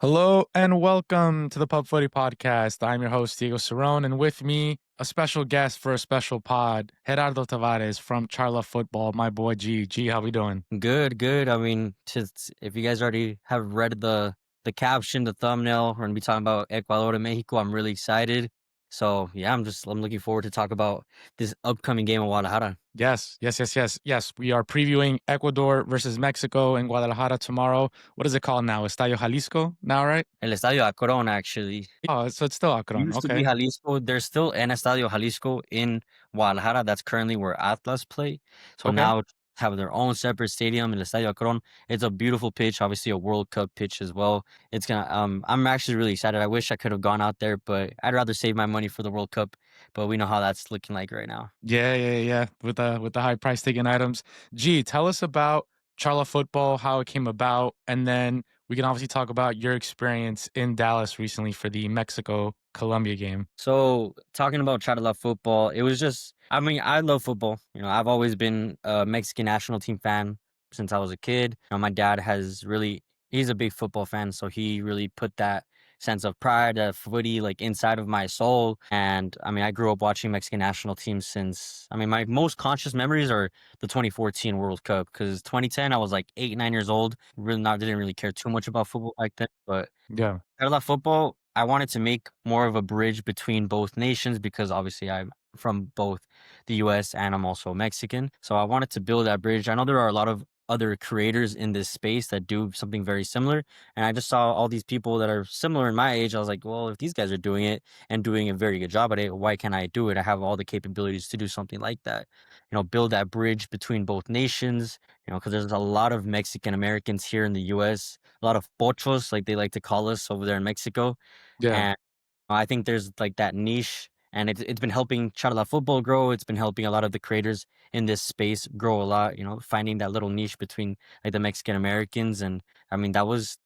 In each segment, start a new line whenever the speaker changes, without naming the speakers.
Hello and welcome to the Pub Footy Podcast. I'm your host, Diego Cerrone, and with me, a special guest for a special pod, Gerardo Tavares from Charla Football, my boy G. G, how we doing?
Good, good. I mean, just if you guys already have read the caption, the thumbnail, we're gonna be talking about Ecuador and Mexico. I'm really excited. So yeah, I'm looking forward to talk about this upcoming game in Guadalajara.
Yes. We are previewing Ecuador versus Mexico in Guadalajara tomorrow. What is it called now? Estadio Jalisco now, right?
El Estadio Akron actually
Oh, so it's still Akron.
used to be
Okay.
Jalisco. There's still an Estadio Jalisco in Guadalajara. That's currently where Atlas play. So
Okay.
now have their own separate stadium in El Estadio Akron. It's a beautiful pitch, obviously a World Cup pitch as well. It's gonna I'm actually really excited. I wish I could have gone out there, but I'd rather save my money for the World Cup. But we know how that's looking like right now.
Yeah. With the high price taking items. G, tell us about Charla Football, how it came about, and then we can obviously talk about your experience in Dallas recently for the Mexico Colombia game.
So talking about Charla Football, it was just I mean, I love football. I've always been a Mexican national team fan since I was a kid. My dad he's a big football fan, so he really put that sense of pride, of footy like inside of my soul. And I mean, I grew up watching Mexican national teams since I mean, my most conscious memories are the 2014 World Cup because 2010 I was like 8, 9 years old. Really not didn't really care too much about football back then, but
Yeah.
Charla Football, I wanted to make more of a bridge between both nations because obviously I'm from both the US and I'm also Mexican. So I wanted to build that bridge. I know there are a lot of other creators in this space that do something very similar. And I just saw all these people that are similar in my age. I was like, well, if these guys are doing it and doing a very good job at it, why can't I do it? I have all the capabilities to do something like that. Build that bridge between both nations, because there's a lot of Mexican Americans here in the US, a lot of pochos, like they like to call us over there in Mexico.
Yeah.
And I think there's like that niche, and it's been helping Charla Football grow. It's been helping a lot of the creators in this space grow a lot. Finding that little niche between like the Mexican Americans, and I mean that was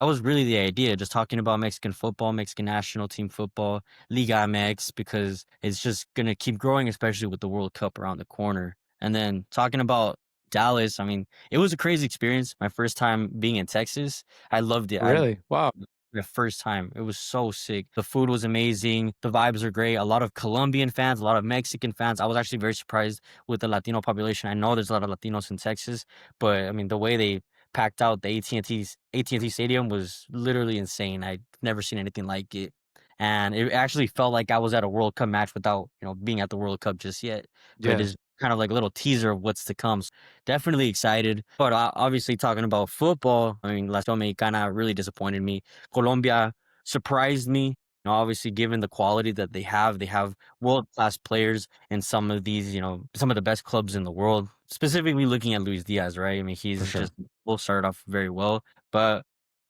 really the idea. Just talking about Mexican football, Mexican national team football, Liga MX, because it's just gonna keep growing, especially with the World Cup around the corner. And then talking about Dallas, I mean, it was a crazy experience. My first time being in Texas, I loved it. I
Really? Wow.
the first time. It was so sick. The food was amazing. The vibes are great. A lot of Colombian fans, a lot of Mexican fans. I was actually very surprised with the Latino population. I know there's a lot of Latinos in Texas, but I mean the way they packed out the AT&T Stadium was literally insane. I'd never seen anything like it. And it actually felt like I was at a World Cup match without, being at the World Cup just yet. But it
Yeah.
is kind of like a little teaser of what's to come. Definitely excited. But obviously, talking about football, I mean, La Dominicana really disappointed me. Colombia surprised me. Obviously, given the quality that they have world class players in some of these, some of the best clubs in the world. Specifically, looking at Luis Diaz, right? I mean,
For
he's
sure.
just will start off very well. But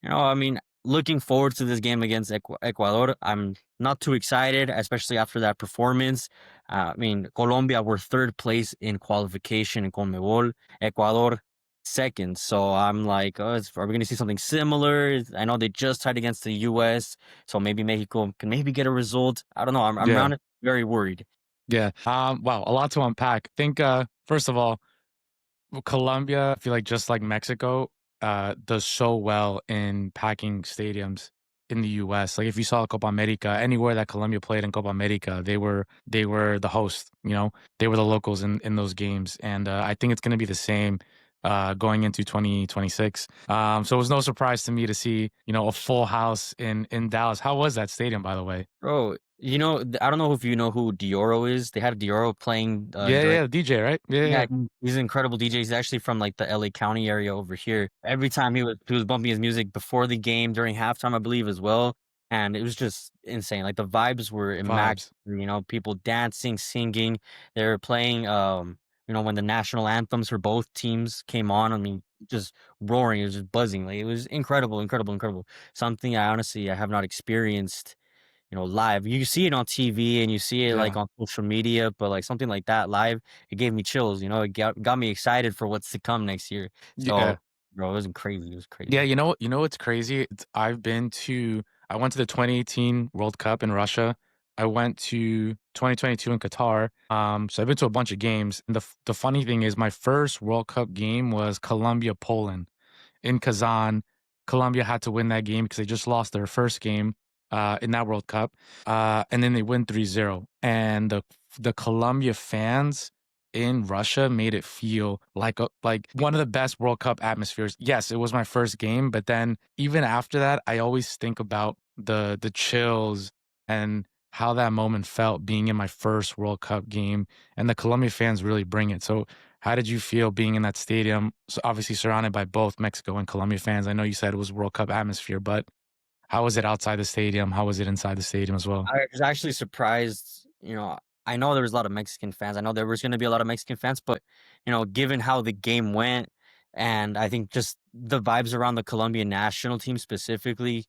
I mean, looking forward to this game against Ecuador. I'm not too excited, especially after that performance. I mean, Colombia were third place in qualification in CONMEBOL. Ecuador second. So I'm like, oh, are we going to see something similar? I know they just tied against the US, so maybe Mexico can maybe get a result. I don't know. I'm
Yeah.
around it very worried.
Yeah. Wow, a lot to unpack. Think first of all, Colombia, I feel like just like Mexico, does so well in packing stadiums in the US. Like if you saw Copa America, anywhere that Colombia played in Copa America, they were the host, They were the locals in those games. And I think it's gonna be the same going into 2026. So it was no surprise to me to see, a full house in Dallas. How was that stadium, by the way?
Bro, I don't know if you know who Dioro is. They had Dioro playing during.
Yeah, DJ, right?
Yeah,
Yeah.
he's an incredible DJ. He's actually from like the LA County area over here. Every time he was bumping his music before the game, during halftime, I believe as well. And it was just insane. Like the vibes were immaculate.
Vibes.
People dancing, singing. They were playing when the national anthems for both teams came on. I mean, just roaring, it was just buzzing. Like it was incredible, incredible, incredible. Something I have not experienced live. You see it on TV and you see it like
Yeah.
on social media, but like something like that live, it gave me chills. It got me excited for what's to come next year.
Yeah.
So, bro, it was crazy. It was
Yeah,
crazy.
you know what's crazy? I went to the 2018 World Cup in Russia. I went to 2022 in Qatar. So I've been to a bunch of games. And the funny thing is my first World Cup game was Colombia Poland in Kazan. Colombia had to win that game because they just lost their first game in that World Cup, and then they win 3-0. And the Colombia fans in Russia made it feel like one of the best World Cup atmospheres. Yes, it was my first game, but then even after that, I always think about the chills and how that moment felt being in my first World Cup game, and the Colombia fans really bring it. So how did you feel being in that stadium? So obviously surrounded by both Mexico and Colombia fans. I know you said it was World Cup atmosphere, but how was it outside the stadium? How was it inside the stadium as well?
I was actually surprised, I know there was a lot of Mexican fans. I know there was gonna be a lot of Mexican fans, but, given how the game went, and I think just the vibes around the Colombian national team specifically,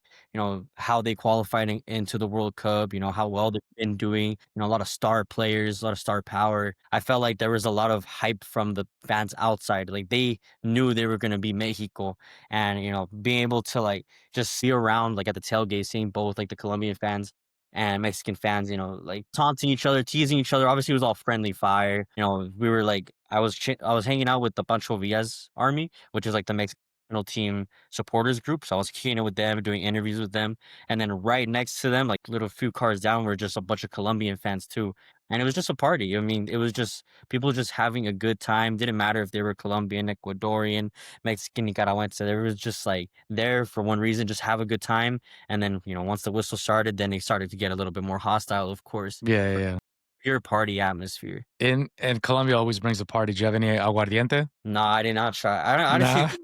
how they qualified into the World Cup, how well they've been doing, a lot of star players, a lot of star power. I felt like there was a lot of hype from the fans outside. Like they knew they were gonna be Mexico, and being able to like just see around like at the tailgate, seeing both like the Colombian fans and Mexican fans, like taunting each other, teasing each other. Obviously, it was all friendly fire. We were like, I was hanging out with the Pancho Villa's army, which is like the Mexican national team supporters group. So I was kicking it with them, doing interviews with them, and then right next to them, like little few cars down, were just a bunch of Colombian fans too. And it was just a party. I mean, it was just people just having a good time. Didn't matter if they were Colombian, Ecuadorian, Mexican, Nicaraguense. They was just like there for one reason, just have a good time. And then, once the whistle started, then they started to get a little bit more hostile, of course.
Yeah, yeah,
But
yeah.
pure party atmosphere.
In and Colombia always brings a party. Do you have any aguardiente?
No, I did not try. I didn't
Nah.
see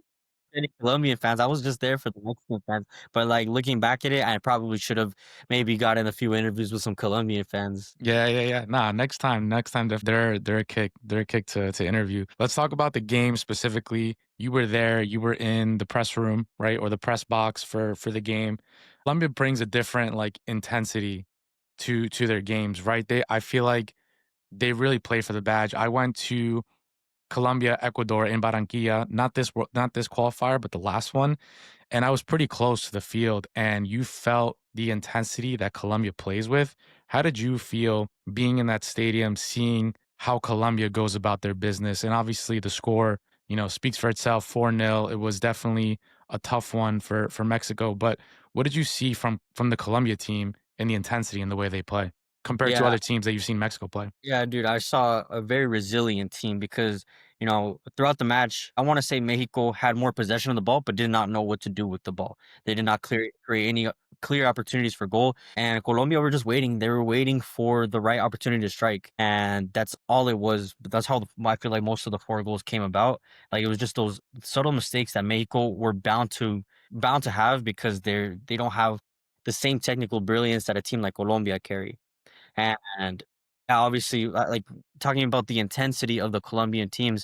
any Colombian fans. I was just there for the Mexican fans. But like looking back at it, I probably should have maybe gotten a few interviews with some Colombian fans.
Yeah, yeah, yeah. Nah, next time they're a kick to interview. Let's talk about the game specifically. You were there, you were in the press room, right? Or the press box for the game. Colombia brings a different like intensity to their games, right? I feel like they really play for the badge. I went to Colombia, Ecuador in Barranquilla, not this qualifier, but the last one, and I was pretty close to the field, and you felt the intensity that Colombia plays with. How did you feel being in that stadium, seeing how Colombia goes about their business? And obviously, the score, speaks for itself. 4-0. It was definitely a tough one for Mexico. But what did you see from the Colombia team and the intensity and the way they play compared to
Yeah,
other teams that you've seen Mexico play?
yeah, dude, I saw a very resilient team because, throughout the match, I want to say Mexico had more possession of the ball, but did not know what to do with the ball. They did not create any clear opportunities for goal. And Colombia were just waiting. They were waiting for the right opportunity to strike. And that's all it was. But that's how I feel like most of the four goals came about. Like it was just those subtle mistakes that Mexico were bound to have because they don't have the same technical brilliance that a team like Colombia carry. And obviously, like talking about the intensity of the Colombian team,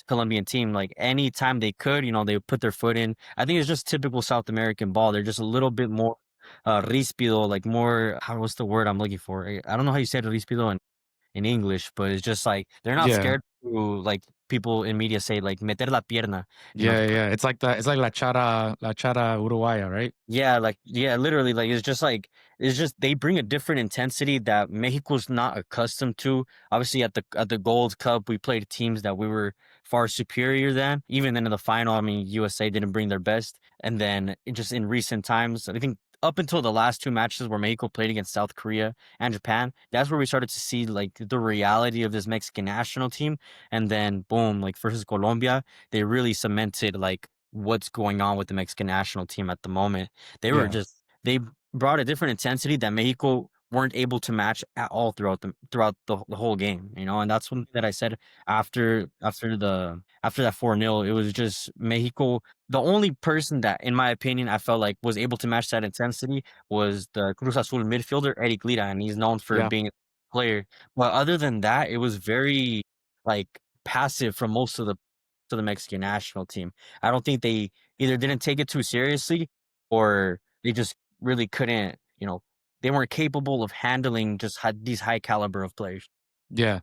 like anytime they could, they would put their foot in. I think it's just typical South American ball. They're just a little bit more rispido, like more, what's the word I'm looking for? I don't know how you say rispido in English, but it's just like they're not
Yeah.
scared to, like people in media say, like meter la pierna,
Yeah,
to
yeah. It's like La Chara Uruguaya, right?
Yeah, like yeah, literally, it's just they bring a different intensity that Mexico's not accustomed to. Obviously, at the Gold Cup, we played teams that we were far superior than. Even then in the final, I mean, USA didn't bring their best. And then just in recent times, I think up until the last two matches where Mexico played against South Korea and Japan, that's where we started to see like the reality of this Mexican national team. And then boom, like versus Colombia, they really cemented like what's going on with the Mexican national team at the moment.
Yeah.
They brought a different intensity that Mexico weren't able to match at all throughout the whole game, and that's one thing that I said after that 4-0. It was just Mexico. The only person that, in my opinion, I felt like was able to match that intensity was the Cruz Azul midfielder, Eric Lira, and he's known for
Yeah.
being a player. But other than that, it was very like passive from most of the Mexican national team. I don't think they either didn't take it too seriously or they just really couldn't, they weren't capable of handling just these high caliber of players.
Yeah.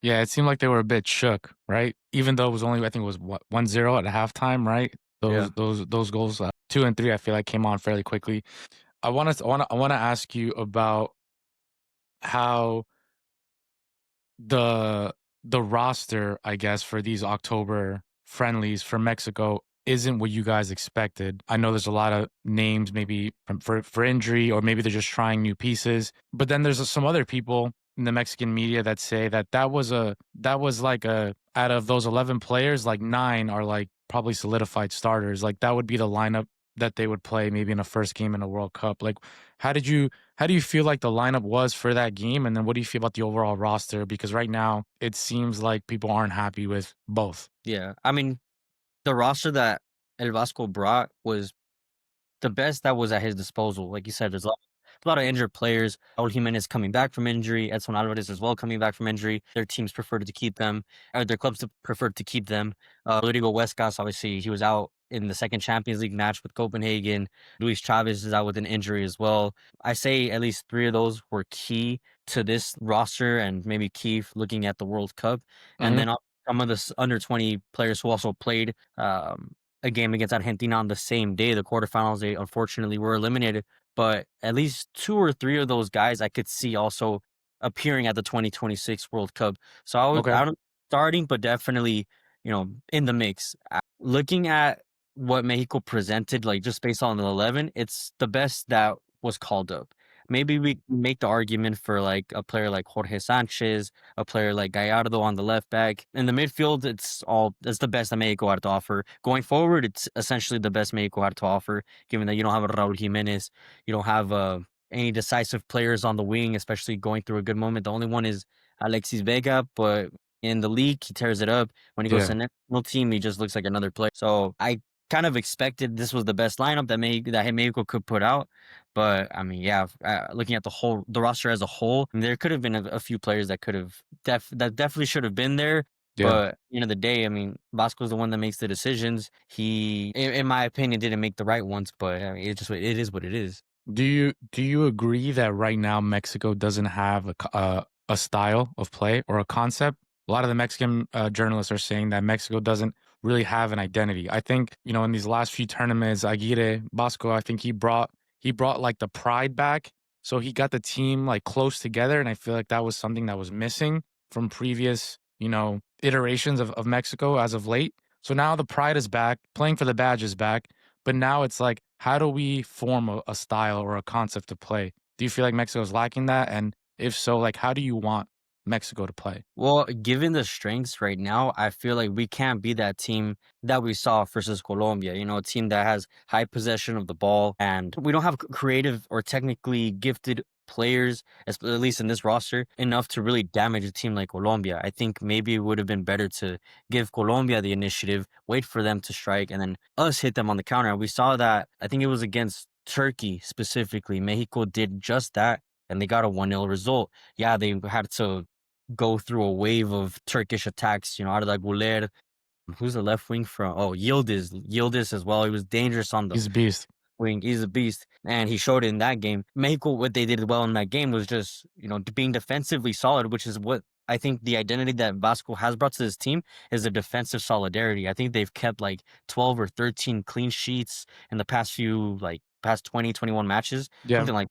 Yeah, it seemed like they were a bit shook, right? Even though it was only I think it was what, 1-0 at halftime, right?
Yeah.
Those goals, 2 and 3, I feel like came on fairly quickly. I wanna ask you about how the the roster, I guess, for these October friendlies for Mexico isn't what you guys expected. I know there's a lot of names maybe for injury, or maybe they're just trying new pieces. But then there's some other people in the Mexican media that say that that was like a out of those 11 players, like 9 are like probably solidified starters. Like that would be the lineup that they would play maybe in a first game in a World Cup. Like how did you how do you feel like the lineup was for that game? And then what do you feel about the overall roster? Because right now it seems like people aren't happy with both.
Yeah, I mean, the roster that El Vasco brought was the best that was at his disposal. Like you said, there's a lot of injured players. Raul Jimenez coming back from injury. Edson Alvarez as well coming back from injury. Their teams preferred to keep them, or their clubs preferred to keep them. Rodrigo Huescas, obviously, he was out in the second Champions League match with Copenhagen. Luis Chavez is out with an injury as well. I say at least 3 of those were key to this roster and maybe key looking at the World Cup. And
Mhm.
then some of the under 20 players who also played a game against Argentina on the same day. The quarterfinals, they unfortunately were eliminated, but at least 2 or 3 of those guys I could see also appearing at the 2026 World Cup. So
Okay.
I don't starting, but definitely, in the mix. Looking at what Mexico presented, like just based on the 11, it's the best that was called up. Maybe we can make the argument for like a player like Jorge Sanchez, a player like Gallardo on the left back. In the midfield, it's the best that Mexico had to offer. Going forward, it's essentially the best Mexico had to offer, given that you don't have a Raul Jimenez, you don't have any decisive players on the wing, especially going through a good moment. The only one is Alexis Vega, but in the league, he tears it up. When he goes to
Yeah.
the national team, he just looks like another player. So I kind of expected this was the best lineup that Mexico could put out. But I mean, yeah, looking at the roster as a whole, there could have been a few players that could have that definitely should have been there.
Yeah.
But end of the day, I mean, Vasco's the one that makes the decisions. He, in my opinion, didn't make the right ones. But I mean, it is what it is.
Do you agree that right now Mexico doesn't have a style of play or a concept? A lot of the Mexican journalists are saying that Mexico doesn't really have an identity. I think, you know, in these last few tournaments, Aguirre, Bosco, I think he brought like the pride back. So he got the team like close together, and I feel like that was something that was missing from previous, you know, iterations of Mexico as of late. So now the pride is back, playing for the badge is back. But now it's like, how do we form a style or a concept to play? Do you feel like Mexico is lacking that? And if so, like, how do you want Mexico to play?
Well, given the strengths right now, I feel like we can't be that team that we saw versus Colombia. A team that has high possession of the ball, and we don't have creative or technically gifted players, at least in this roster, enough to really damage a team like Colombia. I think maybe it would have been better to give Colombia the initiative, wait for them to strike, and then us hit them on the counter. We saw that, I think it was against Turkey specifically. Mexico did just that, and they got a 1-0 result. Yeah, they had to go through a wave of Turkish attacks, Arda Güler, who's the left wing from? Oh, Yildiz as well. He was dangerous on the
He's a beast.
wing. He's a beast, and he showed it in that game. Mexico, what they did well in that game was just, being defensively solid, which is what I think the identity that Vasco has brought to this team is a defensive solidarity. I think they've kept like 12 or 13 clean sheets in the past 20, 21 matches,
Yeah.
something like.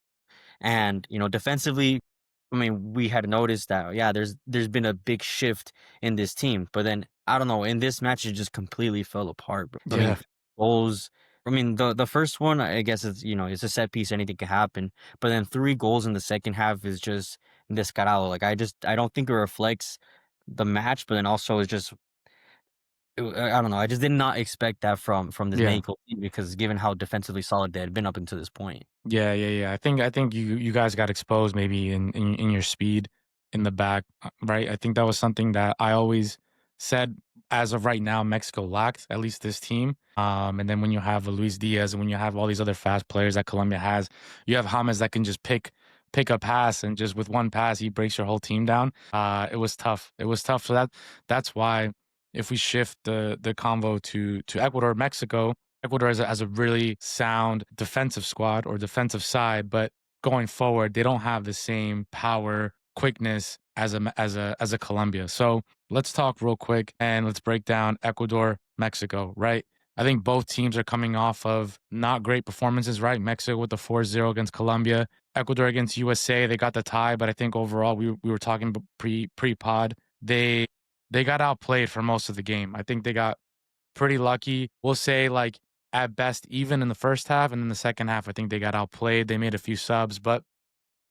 And, defensively, I mean, we had noticed that, yeah, there's been a big shift in this team. But then I don't know, in this match it just completely fell apart, bro. I mean,
Yeah.
goals. I mean, the first one, I guess it's a set piece, anything can happen. But then 3 goals in the second half is just descarado. Like I don't think it reflects the match, but then also it's just I don't know. I just did not expect that from this
Yeah.
Mexico team because given how defensively solid they had been up until this point.
Yeah, yeah, yeah. I think you guys got exposed maybe in your speed in the back, right? I think that was something that I always said as of right now Mexico lacked, at least this team. And then when you have a Luis Diaz and when you have all these other fast players that Colombia has, you have James that can just pick a pass and just with one pass he breaks your whole team down. It was tough. It was tough. So that's why if we shift the convo to Ecuador, Mexico, Ecuador has a really sound defensive squad or defensive side, but going forward, they don't have the same power, quickness as a Colombia. So let's talk real quick and let's break down Ecuador, Mexico, right? I think both teams are coming off of not great performances, right? Mexico with the 4-0 against Colombia, Ecuador against USA, they got the tie, but I think overall we were talking pre pod, they got outplayed for most of the game. I think they got pretty lucky. We'll say, like, at best, even in the first half, and in the second half, I think they got outplayed. They made a few subs, but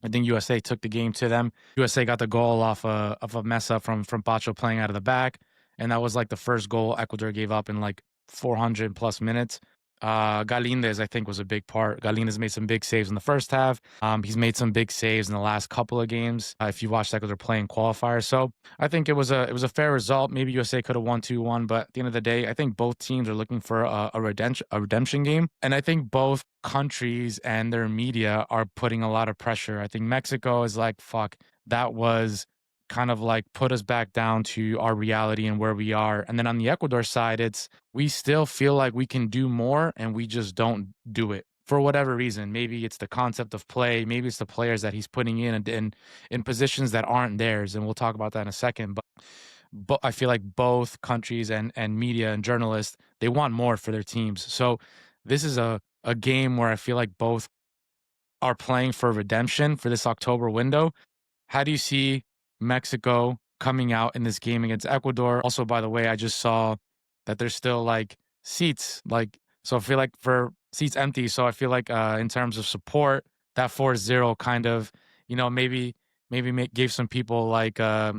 I think USA took the game to them. USA got the goal off a mess up from Pacho playing out of the back, and that was like the first goal Ecuador gave up in like 400 plus minutes. Galindez, I think, was a big part. Galindez made some big saves in the first half. He's made some big saves in the last couple of games. If you watched Ecuador play in qualifiers, so I think it was a fair result. Maybe USA could have won 2-1, but at the end of the day, I think both teams are looking for a redemption game, and I think both countries and their media are putting a lot of pressure. I think Mexico is like, fuck, that was kind of like put us back down to our reality and where we are. And then on the Ecuador side, it's we still feel like we can do more and we just don't do it for whatever reason. Maybe it's the concept of play, maybe it's the players that he's putting in positions that aren't theirs. And we'll talk about that in a second. But I feel like both countries and media and journalists, they want more for their teams. So this is a game where I feel like both are playing for redemption for this October window. How do you see Mexico coming out in this game against Ecuador? Also, by the way, I just saw that there's still like seats, like, so I feel like for seats empty. So I feel like in terms of support, that 4-0 kind of, gave some people like a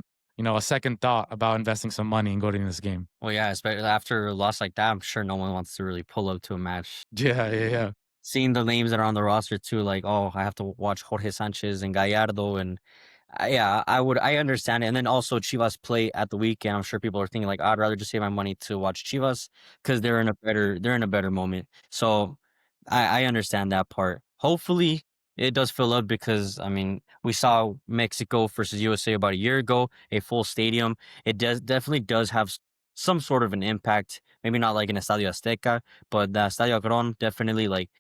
second thought about investing some money and going to this game.
Well, yeah, especially after a loss like that, I'm sure no one wants to really pull up to a match.
Yeah, yeah, yeah.
Seeing the names that are on the roster too, like, oh, I have to watch Jorge Sanchez and Gallardo, and yeah, I understand it. And then also Chivas play at the weekend. I'm sure people are thinking like, I'd rather just save my money to watch Chivas because they're in a better moment. So I understand that part. Hopefully it does fill up because I mean we saw Mexico versus USA about a year ago, a full stadium. It definitely does have some sort of an impact. Maybe not like in Estadio Azteca, but the Estadio Agron definitely like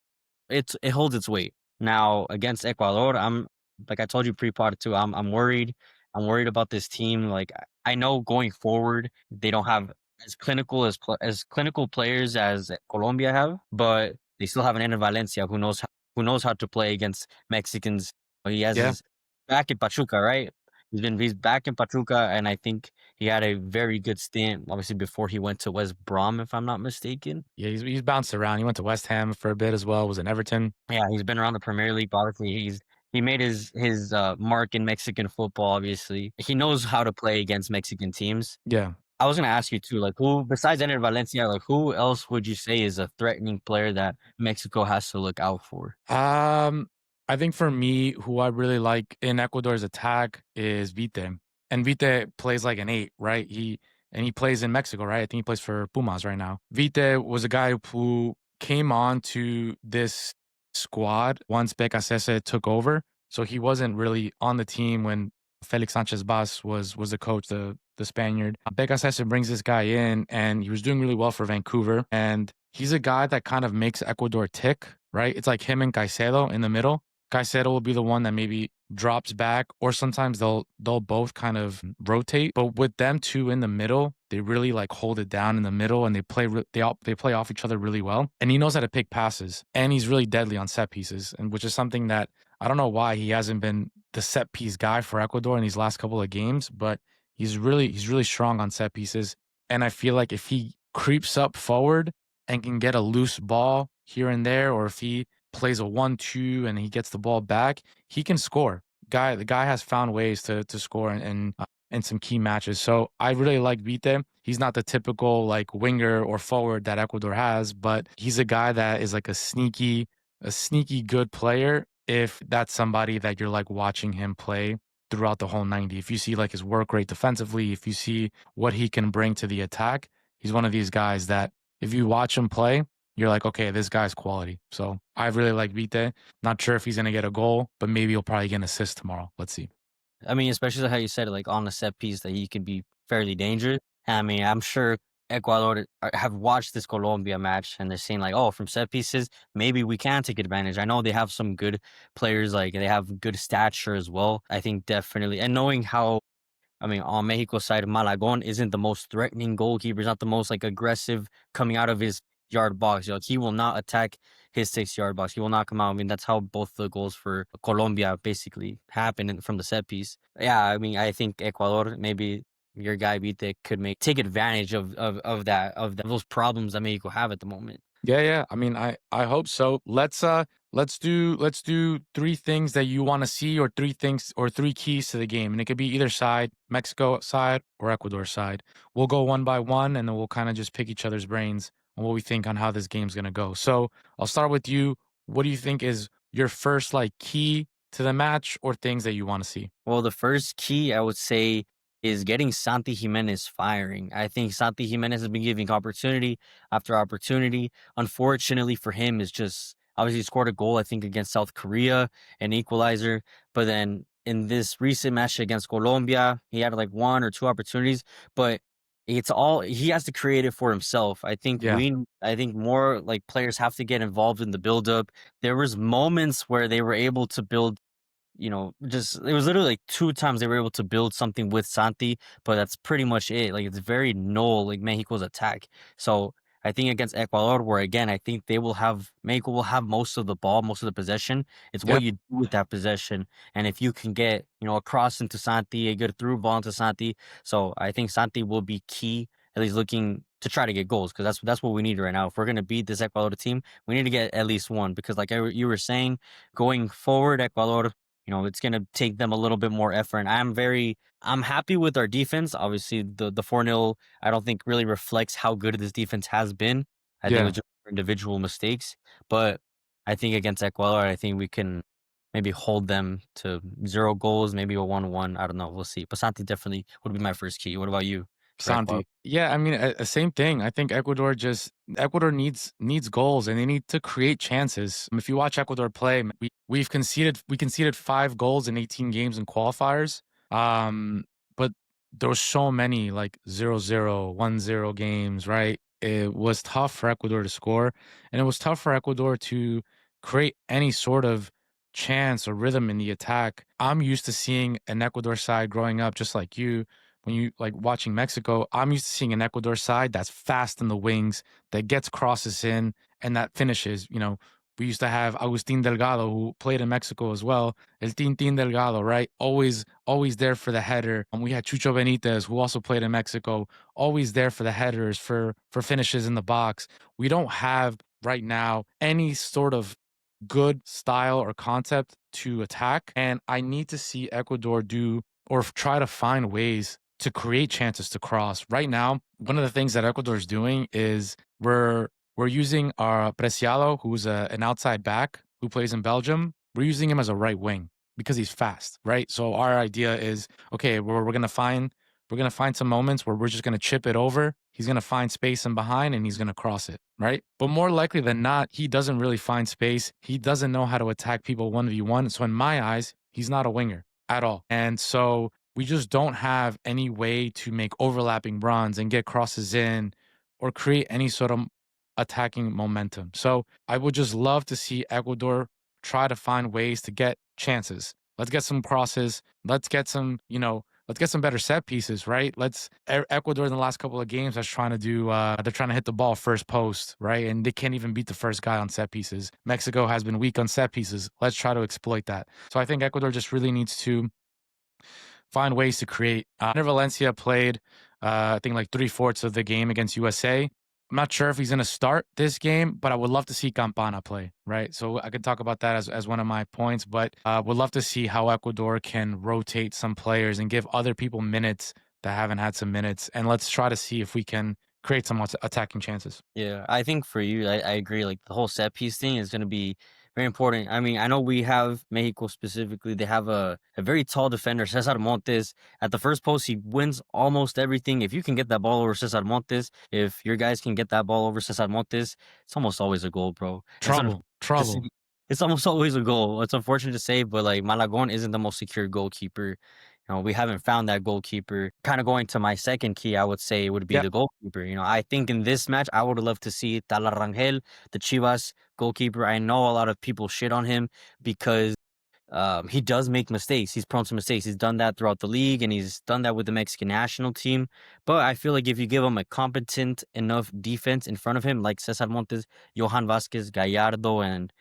it holds its weight. Now against Ecuador, I'm like I told you pre-pod too. I'm worried. I'm worried about this team. Like I know going forward, they don't have as clinical players as Colombia have, but they still have an Ender Valencia who knows how to play against Mexicans. He has
Yeah.
his back in Pachuca, right? He's back in Pachuca, and I think he had a very good stint. Obviously, before he went to West Brom, if I'm not mistaken.
Yeah, he's bounced around. He went to West Ham for a bit as well, was in Everton.
Yeah, he's been around the Premier League. Obviously, he made his mark in Mexican football. Obviously, he knows how to play against Mexican teams.
Yeah.
I was gonna ask you too, like who besides Ener Valencia, like who else would you say is a threatening player that Mexico has to look out for?
Um, I think for me, who I really like in Ecuador's attack is Vite. And Vite plays like an 8, right? He plays in Mexico, right? I think he plays for Pumas right now. Vite was a guy who came on to this squad once Becasese took over. So he wasn't really on the team when Felix Sanchez Bas was the coach, the Spaniard. Becasese brings this guy in, and he was doing really well for Vancouver. And he's a guy that kind of makes Ecuador tick, right? It's like him and Caicedo in the middle. Caicedo will be the one that maybe drops back, or sometimes they'll both kind of rotate. But with them two in the middle, they really like hold it down in the middle, and they play off each other really well. And he knows how to pick passes, and he's really deadly on set pieces, and which is something that I don't know why he hasn't been the set piece guy for Ecuador in these last couple of games, but he's really strong on set pieces. And I feel like if he creeps up forward and can get a loose ball here and there, or if he plays a 1-2 and he gets the ball back, he can score. The guy has found ways to score in some key matches. So I really like Vite. He's not the typical like winger or forward that Ecuador has, but he's a guy that is like a sneaky good player if that's somebody that you're like watching him play throughout the whole 90. If you see like his work rate defensively, if you see what he can bring to the attack, he's one of these guys that if you watch him play, you're like, okay, this guy's quality. So I really like Vite. Not sure if he's going to get a goal, but maybe he'll probably get an assist tomorrow. Let's see.
I mean, especially how you said it, like on the set piece that he can be fairly dangerous. I mean, I'm sure Ecuador have watched this Colombia match and they're saying like, oh, from set pieces, maybe we can take advantage. I know they have some good players, like they have good stature as well. I think definitely, and knowing how I mean, on Mexico's side, Malagon isn't the most threatening goalkeeper. He's not the most like aggressive coming out of his yard box. Like, he will not attack his 6 yard box. He will not come out. I mean, that's how both the goals for Colombia basically happened from the set piece. Yeah, I mean, I think Ecuador maybe your guy Vite could take advantage of those problems that Mexico have at the moment.
Yeah, yeah. I mean, I hope so. Let's do three things that you want to see, or three things, or three keys to the game, and it could be either side, Mexico side or Ecuador side. We'll go one by one, and then we'll kind of just pick each other's brains on what we think on how this game's gonna go. So I'll start with you. What do you think is your first like key to the match, or things that you want to see?
Well, the first key I would say is getting Santi Jimenez firing. I think Santi Jimenez has been giving opportunity after opportunity. Unfortunately for him, is just obviously he scored a goal, I think, against South Korea, an equalizer. But then in this recent match against Colombia, he had like one or two opportunities, but it's all he has to create it for himself.
Yeah,
I think more like players have to get involved in the build-up. There was moments where they were able to build, just it was literally like 2 times they were able to build something with Santi, but that's pretty much it. Like, it's very null, like, Mexico's attack. So, I think against Ecuador, where again, I think Mexico will have most of the ball, most of the possession. It's
yeah,
what you do with that possession, and if you can get, a cross into Santi, a good through ball into Santi. So, I think Santi will be key, at least looking to try to get goals, because that's what we need right now. If we're gonna beat this Ecuador team, we need to get at least one, because like you were saying, going forward, Ecuador, it's going to take them a little bit more effort. And I'm happy with our defense. Obviously, the 4-0, I don't think really reflects how good this defense has been. I think it was
yeah.
just individual mistakes. But I think against Ecuador, I think we can maybe hold them to 0 goals, maybe a 1-1. I don't know. We'll see. But Santi definitely would be my first key. What about you for Ecuador?
Santi. Yeah, I mean, same thing. I think Ecuador needs goals, and they need to create chances. If you watch Ecuador play, we conceded 5 goals in 18 games in qualifiers. But there were so many like 0-0, 1-0 games, right? It was tough for Ecuador to score, and it was tough for Ecuador to create any sort of chance or rhythm in the attack. I'm used to seeing an Ecuador side growing up, just like you, when you like watching Mexico. I'm used to seeing an Ecuador side that's fast in the wings, that gets crosses in, and that finishes. We used to have Agustin Delgado, who played in Mexico as well. El Tintin Delgado, right? Always there for the header. And we had Chucho Benitez, who also played in Mexico, always there for the headers, for finishes in the box. We don't have right now any sort of good style or concept to attack. And I need to see Ecuador do, or try to find ways to create chances to cross. Right now, one of the things that Ecuador is doing is we're using our Preciado, who's an outside back who plays in Belgium. We're using him as a right wing because he's fast, right? So our idea is, okay, we're gonna find some moments where we're just gonna chip it over. He's gonna find space in behind, and he's gonna cross it, right? But more likely than not, he doesn't really find space. He doesn't know how to attack people 1v1. So in my eyes, he's not a winger at all. And so we just don't have any way to make overlapping runs and get crosses in, or create any sort of attacking momentum. So I would just love to see Ecuador try to find ways to get chances. Let's get some crosses. Let's get some better set pieces, right? Ecuador in the last couple of games that's trying to do they're trying to hit the ball first post, right? And they can't even beat the first guy on set pieces. Mexico has been weak on set pieces. Let's try to exploit that. So I think Ecuador just really needs to find ways to create. Valencia played, I think, like 3/4 of the game against USA. I'm not sure if he's going to start this game, but I would love to see Campana play, right? So I could talk about that as one of my points, but would love to see how Ecuador can rotate some players and give other people minutes that haven't had some minutes. And let's try to see if we can create some attacking chances.
Yeah, I think for you, I agree. Like, the whole set piece thing is going to be very important. I mean, I know we have Mexico specifically. They have a very tall defender, Cesar Montes. At the first post, he wins almost everything. If you can get that ball over Cesar Montes, if your guys can get that ball over Cesar Montes, it's almost always a goal, bro. It's
Trouble,
to say,
trouble.
it's almost always a goal. It's unfortunate to say, but like, Malagon isn't the most secure goalkeeper. We haven't found that goalkeeper. Kind of going to my second key, I would say would be
Yeah.
the goalkeeper. I think in this match, I would love to see Tala Rangel, the Chivas goalkeeper. I know a lot of people shit on him because he does make mistakes. He's prone to mistakes. He's done that throughout the league, and he's done that with the Mexican national team. But I feel like if you give him a competent enough defense in front of him, like Cesar Montes, Johan Vasquez, Gallardo, and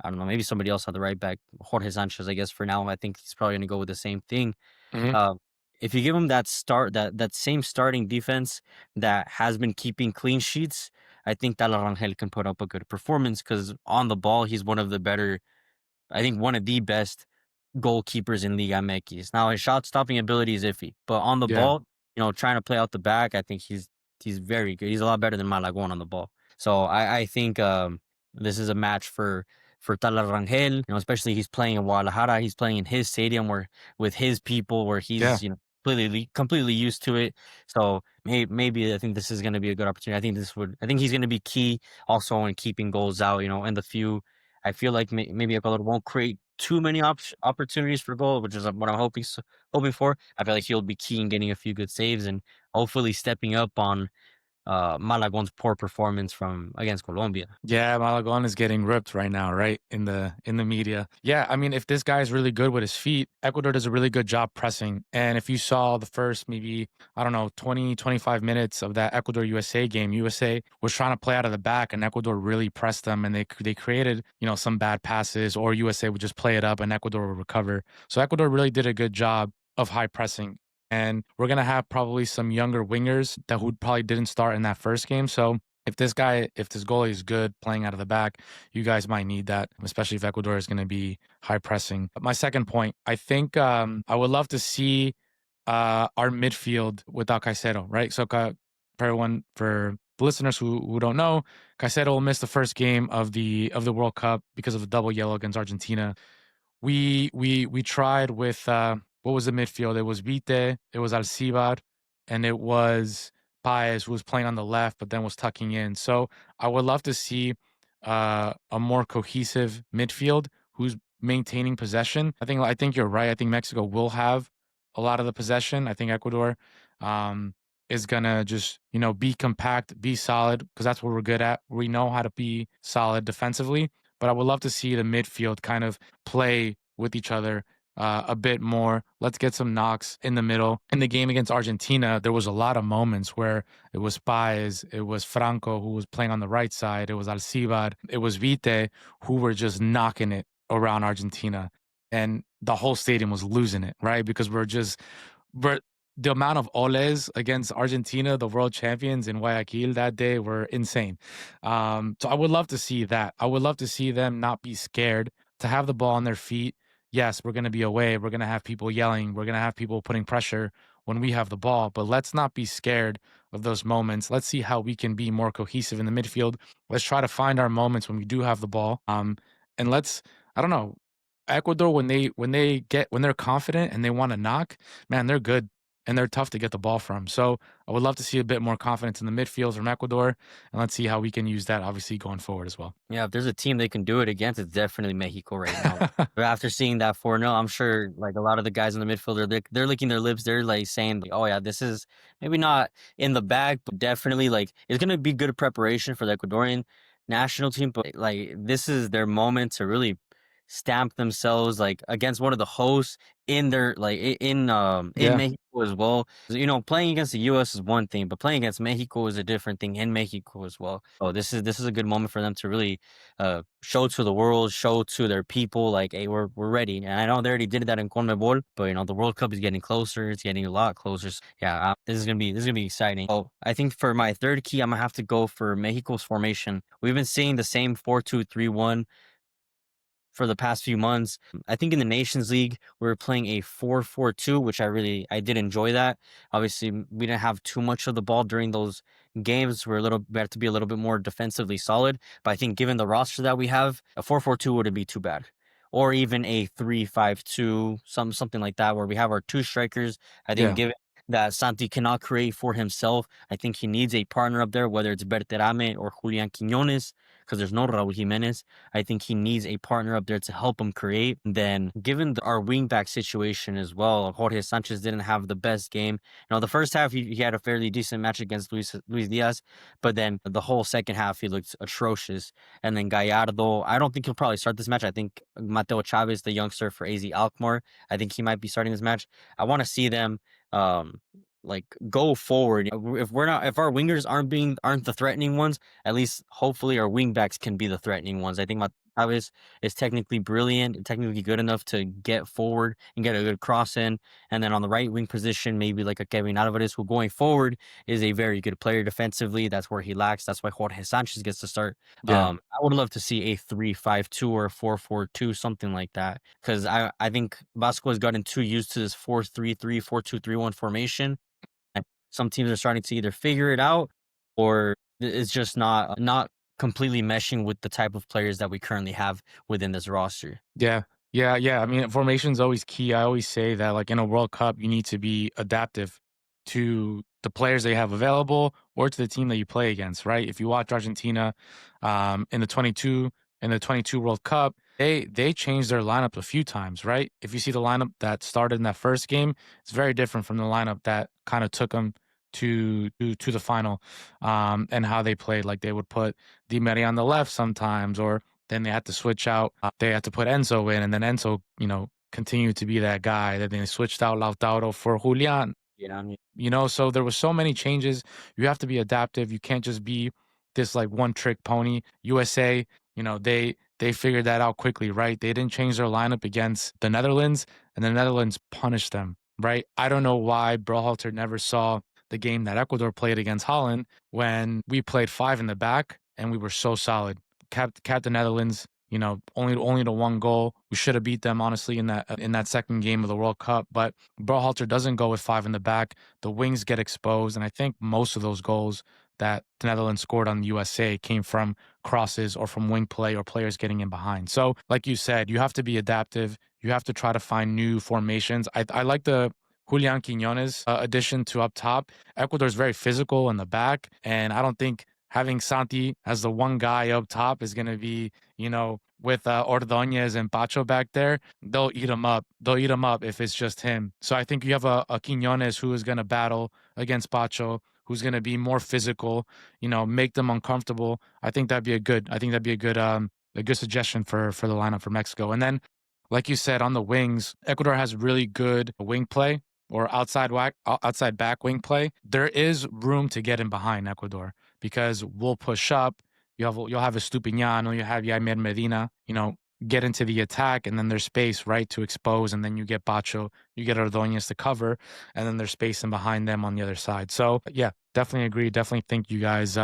I don't know, maybe somebody else on the right back, Jorge Sanchez, I guess for now. I think he's probably going to go with the same thing.
Hmm.
Uh, if you give him that that same starting defense that has been keeping clean sheets, I think that Rangel can put up a good performance because on the ball he's one of the better, I think one of the best goalkeepers in Liga MX. Now his shot stopping ability is iffy, but on the
Yeah.
ball, trying to play out the back, I think he's very good. He's a lot better than Malagón on the ball. So I think this is a match for Tala Rangel. Especially he's playing in Guadalajara. He's playing in his stadium where with his people where
Yeah.
he's completely used to it. So maybe I think this is going to be a good opportunity. I think he's going to be key also in keeping goals out. In the few I feel like maybe Ecuador won't create too many opportunities for goal, which is what I'm hoping for. I feel like he'll be key in getting a few good saves and hopefully stepping up on Malagón's poor performance from against Colombia.
Yeah, Malagon is getting ripped right now, right? In the media. Yeah, I mean, if this guy is really good with his feet, Ecuador does a really good job pressing. And if you saw the first maybe, I don't know, 20, 25 minutes of that Ecuador USA game, USA was trying to play out of the back and Ecuador really pressed them and they created, some bad passes or USA would just play it up and Ecuador would recover. So Ecuador really did a good job of high pressing. And we're going to have probably some younger wingers that who probably didn't start in that first game. So if this goalie is good playing out of the back, you guys might need that, especially if Ecuador is going to be high pressing. My second point, I think I would love to see our midfield without Caicedo, right? So for the listeners who don't know, Caicedo will miss the first game of the World Cup because of the double yellow against Argentina. We tried with what was the midfield? It was Vite, it was Alcibar, and it was Paez who was playing on the left, but then was tucking in. So I would love to see a more cohesive midfield who's maintaining possession. I think you're right. I think Mexico will have a lot of the possession. I think Ecuador is gonna just be compact, be solid because that's what we're good at. We know how to be solid defensively, but I would love to see the midfield kind of play with each other a bit more. Let's get some knocks in the middle. In the game against Argentina, there was a lot of moments where it was Paez, it was Franco who was playing on the right side, it was Alcibar, it was Vite who were just knocking it around Argentina. And the whole stadium was losing it, right? Because we're the amount of oles against Argentina, the world champions in Guayaquil that day, were insane. So I would love to see that. I would love to see them not be scared to have the ball on their feet. Yes, we're going to be away. We're going to have people yelling. We're going to have people putting pressure when we have the ball, but let's not be scared of those moments. Let's see how we can be more cohesive in the midfield. Let's try to find our moments when we do have the ball. And I don't know, Ecuador when they're confident and they want to knock, man, they're good and they're tough to get the ball from. So I would love to see a bit more confidence in the midfield from Ecuador, and let's see how we can use that obviously going forward as well.
Yeah, if there's a team they can do it against, it's definitely Mexico right now. But after seeing that 4-0, I'm sure like a lot of the guys in the midfield they're licking their lips. They're like saying, like, "Oh yeah, this is maybe not in the bag, but definitely like it's gonna be good preparation for the Ecuadorian national team. But like this is their moment to really stamp themselves like against one of the hosts in their like in
Yeah.
Mexico as well. Playing against the US is one thing, but playing against Mexico is a different thing in Mexico as well. So this is a good moment for them to really show to the world, show to their people like, hey, we're ready. And I know they already did that in CONMEBOL, but the World Cup is getting closer. It's getting a lot closer. So, yeah, this is gonna be exciting. Oh, I think for my third key, I'm gonna have to go for Mexico's formation. We've been seeing the same 4-2-3-1 for the past few months. I think in the Nations League, we were playing a 4-4-2, which I did enjoy that. Obviously, we didn't have too much of the ball during those games. We had to be a little bit more defensively solid. But I think given the roster that we have, a 4-4-2 wouldn't be too bad. Or even a 3-5-2, something like that, where we have our two strikers. I think
Yeah.
given that Santi cannot create for himself, I think he needs a partner up there, whether it's Berterame or Julian Quinones, because there's no Raul Jimenez. I think he needs a partner up there to help him create. Then, given our wingback situation as well, Jorge Sanchez didn't have the best game. The first half he had a fairly decent match against Luis Diaz, but then the whole second half he looked atrocious. And then Gallardo, I don't think he'll probably start this match. I think Mateo Chavez, the youngster for AZ Alkmaar, I think he might be starting this match. I want to see them like go forward. If our wingers aren't the threatening ones, at least hopefully our wingbacks can be the threatening ones. I think Chávez is technically brilliant, and technically good enough to get forward and get a good cross in. And then on the right wing position, maybe like a Kevin Alvarez, who going forward is a very good player defensively. That's where he lacks. That's why Jorge Sanchez gets to start.
Yeah.
I would love to see a 3-5-2 or a 4-4-2, something like that. Because I think Vasco has gotten too used to this 4-3-3, 4-2-3-1 formation. And some teams are starting to either figure it out, or it's just not completely meshing with the type of players that we currently have within this roster.
Yeah. Yeah, yeah. I mean, formation's always key. I always say that, like, in a World Cup, you need to be adaptive to the players they have available or to the team that you play against, right? If you watch Argentina in the 22 World Cup, they changed their lineup a few times, right? If you see the lineup that started in that first game, it's very different from the lineup that kind of took them to the final, and how they played. Like, they would put Di Maria on the left sometimes, or then they had to switch out. They had to put Enzo in, and then Enzo, continued to be that guy. Then they switched out Lautaro for Julian.
You know what I mean?
So there was so many changes. You have to be adaptive. You can't just be this like one trick pony. USA, they figured that out quickly, right? They didn't change their lineup against the Netherlands, and the Netherlands punished them, right? I don't know why Berhalter never saw the game that Ecuador played against Holland when we played five in the back and we were so solid. Capped the Netherlands, only to one goal. We should have beat them honestly in that second game of the World Cup, but Berhalter doesn't go with five in the back. The wings get exposed, and I think most of those goals that the Netherlands scored on the USA came from crosses or from wing play or players getting in behind. So, like you said, you have to be adaptive. You have to try to find new formations. I like the Julian Quinones addition to up top. Ecuador is very physical in the back, and I don't think having Santi as the one guy up top is going to be, with Ordonez and Pacho back there. They'll eat him up. They'll eat him up if it's just him. So I think you have a Quinones who is going to battle against Pacho, who's going to be more physical, make them uncomfortable. I think that'd be a good suggestion for the lineup for Mexico. And then, like you said, on the wings, Ecuador has really good wing play or outside back wing play. There is room to get in behind Ecuador because we'll push up. You'll have a Estupiñán, you have Yaimer Medina, get into the attack, and then there's space, right, to expose, and then you get Bacho, you get Ordonez to cover, and then there's space in behind them on the other side. So yeah, definitely agree. Definitely think you guys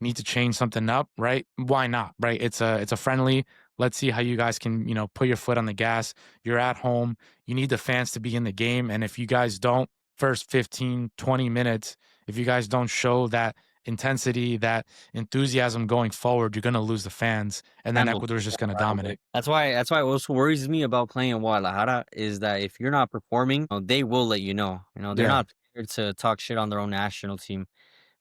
need to change something up, right? Why not, right? It's a friendly. Let's see how you guys can, put your foot on the gas. You're at home. You need the fans to be in the game. And if you guys don't, first 15, 20 minutes, if you guys don't show that intensity, that enthusiasm going forward, you're going to lose the fans. And then
And we'll
Ecuador is just going to dominate.
That's why what also worries me about playing in Guadalajara is that if you're not performing, they will let you know. They're
Yeah.
not scared to talk shit on their own national team.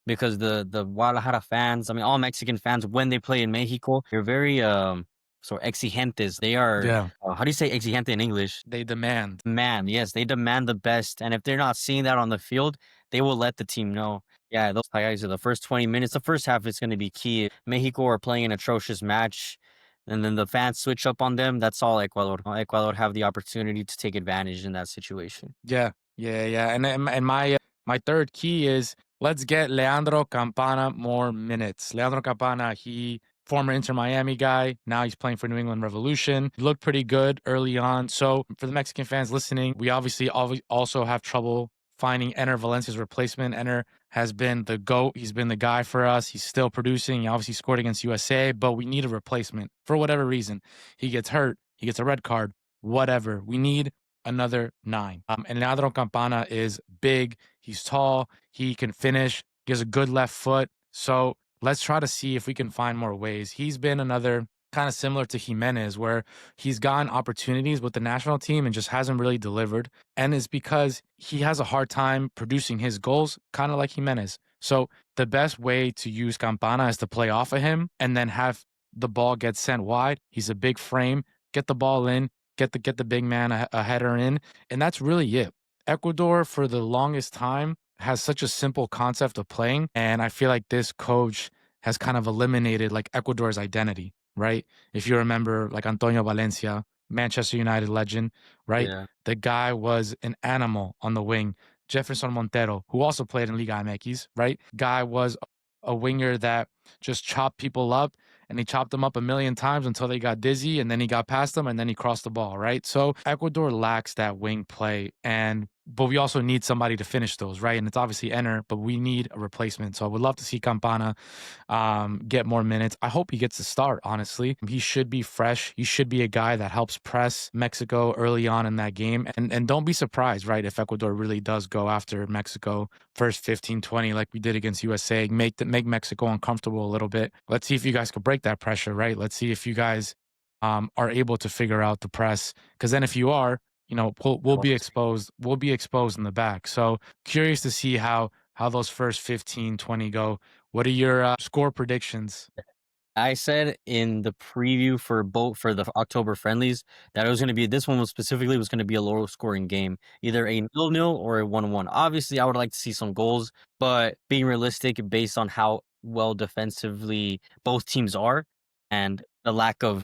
Because the Guadalajara fans, I mean, all Mexican fans, when they play in Mexico, they're very so exigentes. They are
Yeah.
how do you say exigente in English?
They demand.
Man, yes, they demand the best, and if they're not seeing that on the field, they will let the team know. Yeah, those like I said, the first 20 minutes, the first half is going to be key. Mexico are playing an atrocious match, and then the fans switch up on them. That's all Ecuador. Ecuador have the opportunity to take advantage in that situation.
Yeah. Yeah. Yeah. And my third key is let's get Leandro Campana more minutes. Leandro Campana, he former Inter Miami guy. Now he's playing for New England Revolution. He looked pretty good early on. So for the Mexican fans listening, we obviously also have trouble finding Ener Valencia's replacement. Ener has been the GOAT. He's been the guy for us. He's still producing. He obviously scored against USA, but we need a replacement for whatever reason. He gets hurt. He gets a red card. Whatever. We need another 9. And Leandro Campana is big. He's tall. He can finish. He has a good left foot. So let's try to see if we can find more ways. He's been another kind of similar to Jimenez, where he's gotten opportunities with the national team and just hasn't really delivered. And it's because he has a hard time producing his goals, kind of like Jimenez. So the best way to use Campana is to play off of him and then have the ball get sent wide. He's a big frame. Get the ball in. Get the big man a header in, and that's really it. Ecuador, for the longest time, has such a simple concept of playing, and I feel like this coach has kind of eliminated like Ecuador's identity, right? If you remember, like Antonio Valencia, Manchester United legend, right?
Yeah.
The guy was an animal on the wing. Jefferson Montero, who also played in Liga MX, right? Guy was a winger that just chopped people up and he chopped them up a million times until they got dizzy, and then he got past them, and then he crossed the ball, right? So Ecuador lacks that wing play, and but we also need somebody to finish those, right? And it's obviously Enter, but we need a replacement. So I would love to see Campana get more minutes. I hope he gets to start, honestly. He should be fresh. He should be a guy that helps press Mexico early on in that game. And don't be surprised, right, if Ecuador really does go after Mexico first 15, 20, like we did against USA, make Mexico uncomfortable a little bit. Let's see if you guys could break that pressure, right? Let's see if you guys are able to figure out the press. Because then if you are, we'll be exposed. We'll be exposed in the back. So curious to see how those first 15, 20 go. What are your score predictions?
I said in the preview for the October friendlies that it was going to be this one was specifically was going to be a low scoring game, either a 0-0 or a 1-1. Obviously, I would like to see some goals, but being realistic based on how well defensively both teams are and the lack of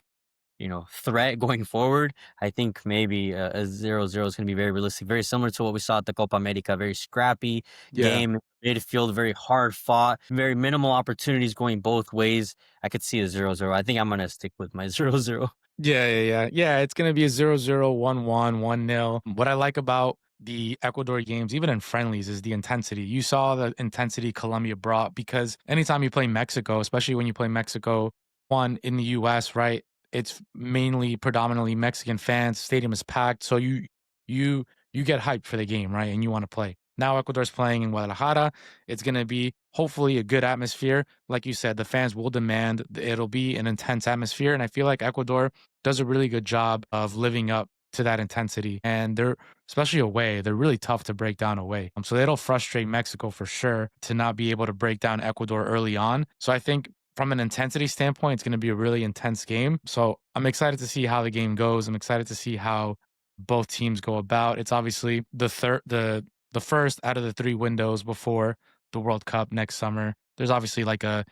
threat going forward, I think maybe a 0-0 is going to be very realistic, very similar to what we saw at the Copa America. Very scrappy
Yeah.
game, midfield, very hard fought, very minimal opportunities going both ways. I could see a 0-0. I think I'm going to stick with my 0-0.
Yeah, it's gonna be a 0-0, 1-1, 1-0. What I like about the Ecuador games, even in friendlies, is the intensity. You saw the intensity Colombia brought because anytime you play Mexico, especially when you play Mexico one in the US, right? It's mainly predominantly Mexican fans. Stadium is packed. So you you get hyped for the game, right? And you want to play. Now Ecuador's playing in Guadalajara. It's gonna be hopefully a good atmosphere. Like you said, the fans will demand it'll be an intense atmosphere. And I feel like Ecuador does a really good job of living up to that intensity. And they're, especially away, they're really tough to break down away. So it'll frustrate Mexico for sure to not be able to break down Ecuador early on. So I think from an intensity standpoint, it's going to be a really intense game. So I'm excited to see how the game goes. I'm excited to see how both teams go about. It's obviously the first out of the three windows before the World Cup next summer. There's obviously like a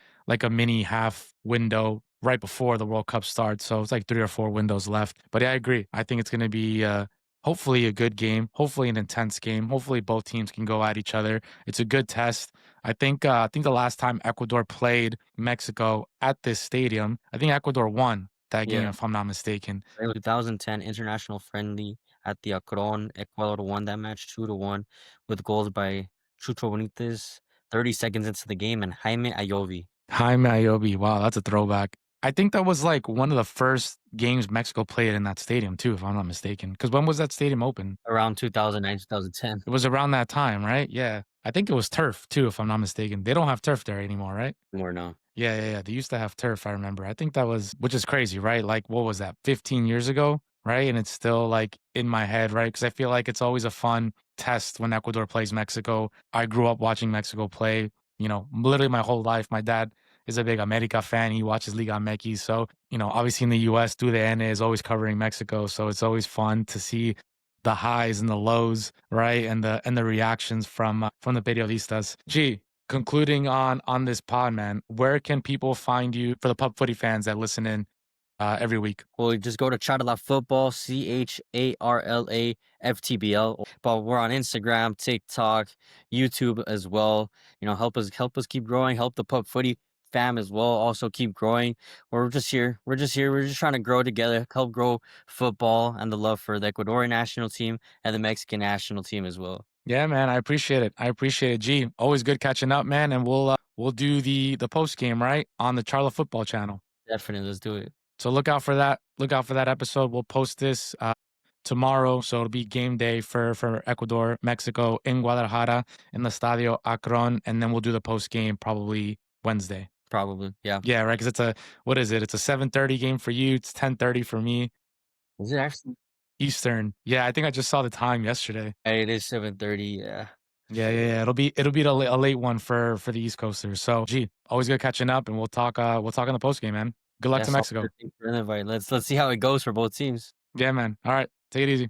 mini half window right before the World Cup starts. So it's like 3 or 4 windows left. But yeah, I agree. I think it's going to be hopefully a good game, hopefully an intense game. Hopefully both teams can go at each other. It's a good test. I think the last time Ecuador played Mexico at this stadium, I think Ecuador won that game
Yeah.
if I'm not mistaken.
2010 international friendly at the Akron. Ecuador won that match 2-1 with goals by Chucho Benitez 30 seconds into the game and Jaime Ayovi
Jaime Ayobi, wow, that's a throwback. I think that was like one of the first games Mexico played in that stadium too, if I'm not mistaken. Because when was that stadium open?
around 2009, 2010.
It was around that time, right? Yeah. I think it was turf too, if I'm not mistaken. They don't have turf there anymore, right?
More now.
Yeah. They used to have turf, I remember. I think that was, which is crazy, right? Like, what was that, 15 years ago, right? And it's still like in my head, right? Because I feel like it's always a fun test when Ecuador plays Mexico. I grew up watching Mexico play, literally my whole life. My dad is a big America fan. He watches Liga MX. So, obviously in the US, Tu DN is always covering Mexico. So it's always fun to see the highs and the lows, right? And the reactions from the periodistas. Gee, concluding on this pod, man, where can people find you for the pub footy fans that listen in every week?
Well, just go to Charla Football, CHARLA FTBL. But we're on Instagram, TikTok, YouTube as well. Help us keep growing. Help the Pub Footy fam as well. Also keep growing. We're just here. We're just here. We're just trying to grow together. Help grow football and the love for the Ecuadorian national team and the Mexican national team as well.
Yeah, man, I appreciate it. I appreciate it. Gee, always good catching up, man. And we'll do the post game right on the Charla Football channel.
Definitely, let's do it.
So look out for that. Look out for that episode. We'll post this tomorrow. So it'll be game day for Ecuador, Mexico in Guadalajara in the Estadio Akron. And then we'll do the post game probably Wednesday.
Probably, yeah.
Yeah, right. Because what is it? It's a 7:30 game for you. It's 10:30 for me.
Is it actually?
Eastern. Yeah, I think I just saw the time yesterday.
It is 7:30. Yeah.
Yeah. It'll be a late one for the East Coasters. So, gee, always good catching up, and we'll talk in the post game, man. Good luck to
Yes.
Mexico.
Thanks for the invite. Let's see how it goes for both teams.
Yeah, man. All right, take it easy.